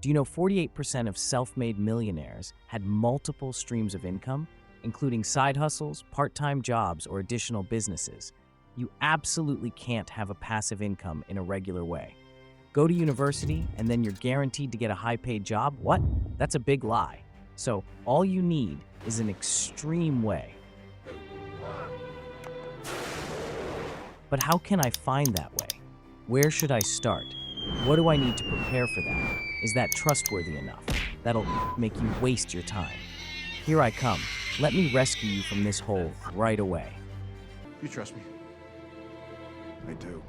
Do you know 48% of self-made millionaires had multiple streams of income, including side hustles, part-time jobs, or additional businesses? You absolutely can't have a passive income in a regular way. Go to university and then you're guaranteed to get a high-paid job? What? That's a big lie. So all you need is an extreme way. But how can I find that way? Where should I start? What do I need to prepare for that? Is that trustworthy enough? That'll make you waste your time. Here I come. Let me rescue you from this hole right away. You trust me? I do.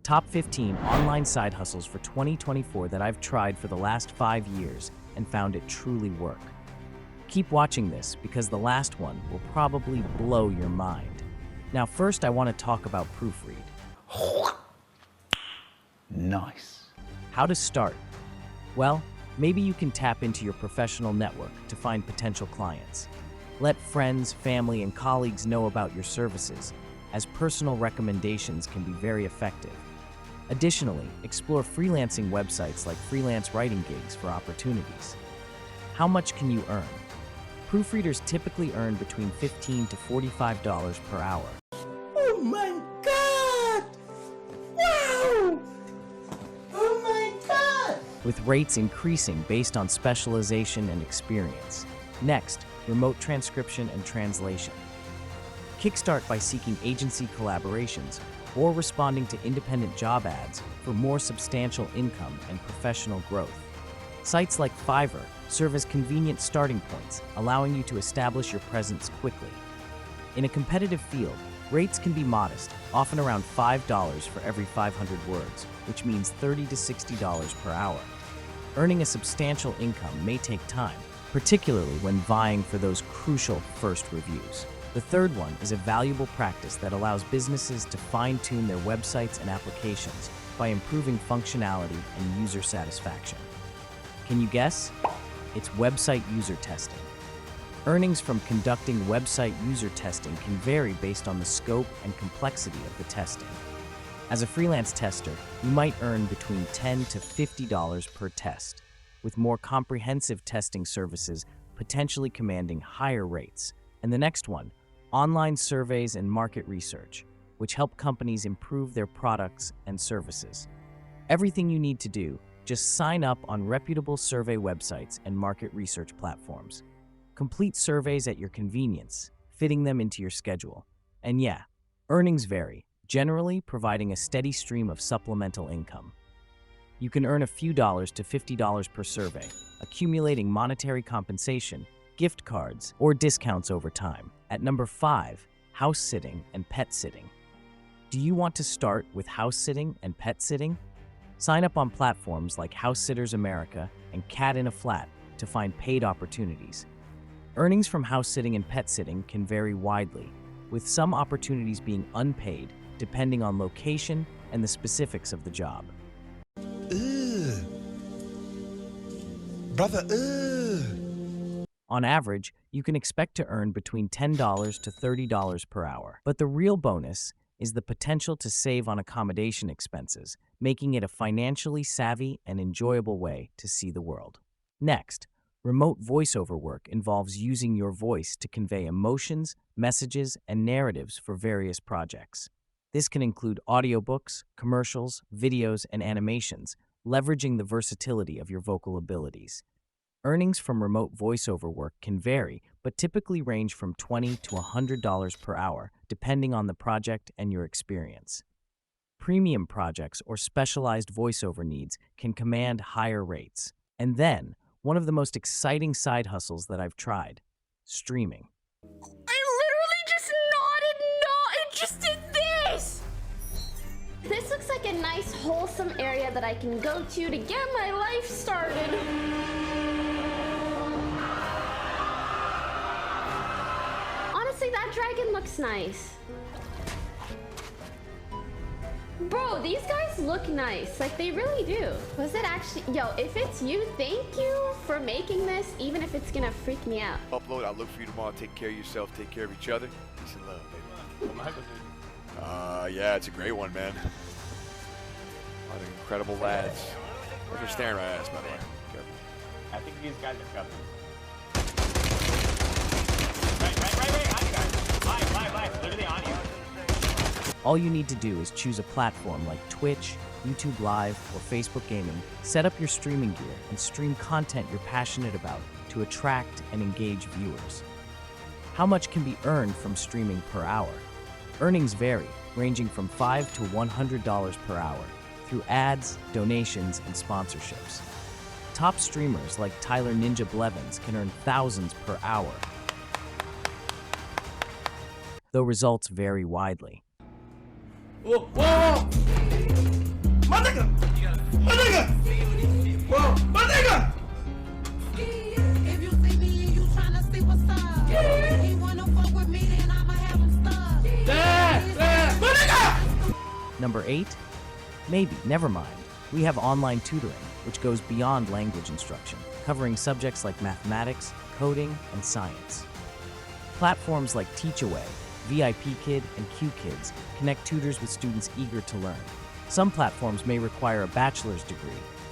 Top 15 online side hustles for 2024 that I've tried for the last 5 years and found it truly work. Keep watching this because the last one will probably blow your mind. Now first I want to talk about proofread. Nice. How to start? Well, maybe you can tap into your professional network to find potential clients. Let friends, family, and colleagues know about your services, as personal recommendations can be very effective. Additionally, explore freelancing websites like freelance writing gigs for opportunities. How much can you earn? Proofreaders typically earn between $15 to $45 per hour. Oh my God! Wow! Oh my God! With rates increasing based on specialization and experience. Next, remote transcription and translation. Kickstart by seeking agency collaborations or responding to independent job ads for more substantial income and professional growth. Sites like Fiverr serve as convenient starting points, allowing you to establish your presence quickly. In a competitive field, rates can be modest, often around $5 for every 500 words, which means $30 to $60 per hour. Earning a substantial income may take time, particularly when vying for those crucial first reviews. The third one is a valuable practice that allows businesses to fine-tune their websites and applications by improving functionality and user satisfaction. Can you guess? It's website user testing. Earnings from conducting website user testing can vary based on the scope and complexity of the testing. As a freelance tester, you might earn between $10 to $50 per test, with more comprehensive testing services potentially commanding higher rates. And the next one, online surveys and market research, which help companies improve their products and services. Everything you need to do, just sign up on reputable survey websites and market research platforms. Complete surveys at your convenience, fitting them into your schedule. And yeah, earnings vary, generally providing a steady stream of supplemental income. You can earn a few dollars to $50 per survey, accumulating monetary compensation, gift cards, or discounts over time. At number 5, house sitting and pet sitting. Do you want to start with house sitting and pet sitting? Sign up on platforms like House Sitters America and Cat in a Flat to find paid opportunities. Earnings from house sitting and pet sitting can vary widely, with some opportunities being unpaid depending on location and the specifics of the job. Brother, On average, you can expect to earn between $10 to $30 per hour. But the real bonus is the potential to save on accommodation expenses, making it a financially savvy and enjoyable way to see the world. Next, remote voiceover work involves using your voice to convey emotions, messages, and narratives for various projects. This can include audiobooks, commercials, videos, and animations, leveraging the versatility of your vocal abilities. Earnings from remote voiceover work can vary, but typically range from $20 to $100 per hour, depending on the project and your experience. Premium projects or specialized voiceover needs can command higher rates. And then, one of the most exciting side hustles that I've tried, streaming. I literally just not interested in this! This looks like a nice wholesome area that I can go to get my life started. Honestly, that dragon looks nice. Bro, these guys look nice. Like, they really do. Was it actually... Yo, if it's you, thank you for making this, even if it's gonna freak me out. Upload, I'll look for you tomorrow. Take care of yourself, take care of each other. Peace and love, baby. Yeah, it's a great one, man. A lot of incredible lads. They're staring right at us, by the way. Careful. These guys are coming. Right, on you guys. Live, literally on you. All you need to do is choose a platform like Twitch, YouTube Live, or Facebook Gaming, set up your streaming gear, and stream content you're passionate about to attract and engage viewers. How much can be earned from streaming per hour? Earnings vary, ranging from $5 to $100 per hour, through ads, donations, and sponsorships. Top streamers like Tyler Ninja Blevins can earn thousands per hour, though results vary widely. Whoa, whoa! My nigga! My nigga! Whoa, my nigga! If you see me and you tryna see what's up, he wanna fuck with me, then I'ma have him stuck. Yeah, my nigga! Number 8? Maybe, never mind. We have online tutoring, which goes beyond language instruction, covering subjects like mathematics, coding, and science. Platforms like Teachaway, VIP Kid, and QKids connect tutors with students eager to learn. Some platforms may require a bachelor's degree,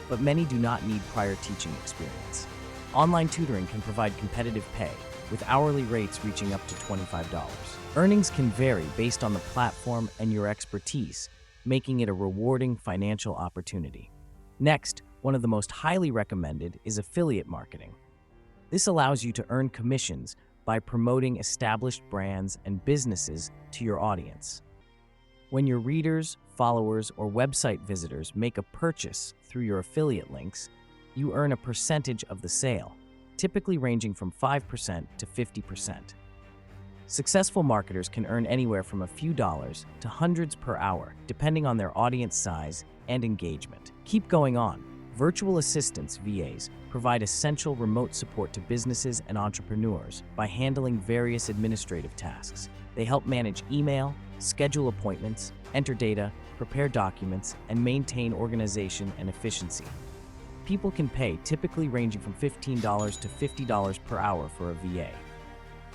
but many do not need prior teaching experience. Online tutoring can provide competitive pay, with hourly rates reaching up to $25. Earnings can vary based on the platform and your expertise, making it a rewarding financial opportunity. Next, one of the most highly recommended is affiliate marketing. This allows you to earn commissions by promoting established brands and businesses to your audience. When your readers, followers, or website visitors make a purchase through your affiliate links, you earn a percentage of the sale, typically ranging from 5% to 50%. Successful marketers can earn anywhere from a few dollars to hundreds per hour, depending on their audience size and engagement. Keep going on. Virtual assistants, VAs, provide essential remote support to businesses and entrepreneurs by handling various administrative tasks. They help manage email, schedule appointments, enter data, prepare documents, and maintain organization and efficiency. People can pay, typically ranging from $15 to $50 per hour for a VA.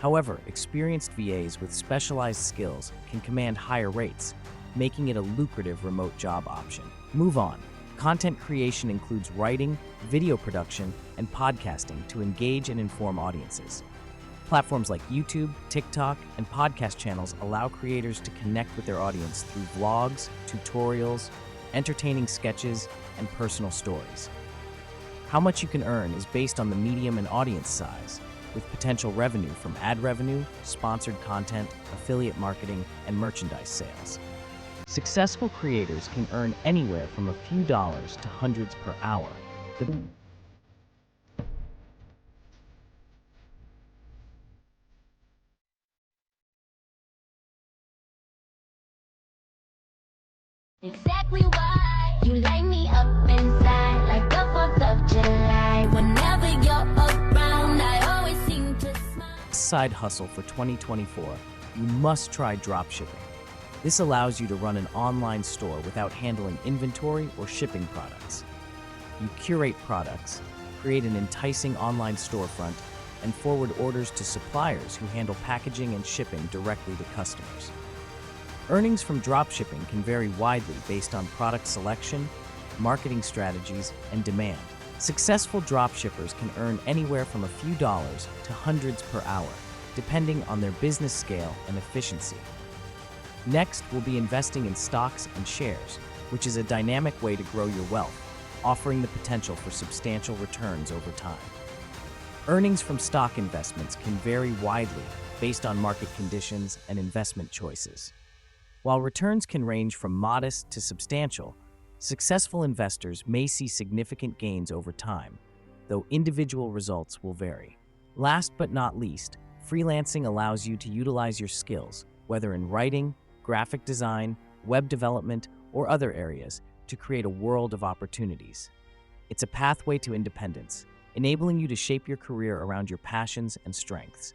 However, experienced VAs with specialized skills can command higher rates, making it a lucrative remote job option. Move on. Content creation includes writing, video production, and podcasting to engage and inform audiences. Platforms like YouTube, TikTok, and podcast channels allow creators to connect with their audience through vlogs, tutorials, entertaining sketches, and personal stories. How much you can earn is based on the medium and audience size, with potential revenue from ad revenue, sponsored content, affiliate marketing, and merchandise sales. Successful creators can earn anywhere from a few dollars to hundreds per hour. Exactly why you light me up inside like the 4th of July. Whenever you're around, I always seem to smile. Side hustle for 2024, you must try dropshipping. This allows you to run an online store without handling inventory or shipping products. You curate products, create an enticing online storefront, and forward orders to suppliers who handle packaging and shipping directly to customers. Earnings from dropshipping can vary widely based on product selection, marketing strategies, and demand. Successful dropshippers can earn anywhere from a few dollars to hundreds per hour, depending on their business scale and efficiency. Next, we'll be investing in stocks and shares, which is a dynamic way to grow your wealth, offering the potential for substantial returns over time. Earnings from stock investments can vary widely based on market conditions and investment choices. While returns can range from modest to substantial, successful investors may see significant gains over time, though individual results will vary. Last but not least, freelancing allows you to utilize your skills, whether in writing, graphic design, web development, or other areas, to create a world of opportunities. It's a pathway to independence, enabling you to shape your career around your passions and strengths.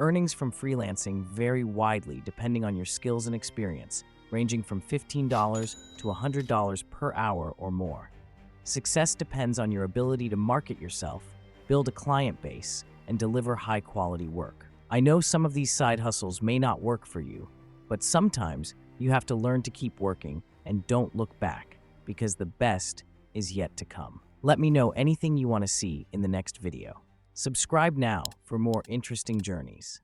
Earnings from freelancing vary widely depending on your skills and experience, ranging from $15 to $100 per hour or more. Success depends on your ability to market yourself, build a client base, and deliver high-quality work. I know some of these side hustles may not work for you, but sometimes you have to learn to keep working and don't look back, because the best is yet to come. Let me know anything you want to see in the next video. Subscribe now for more interesting journeys.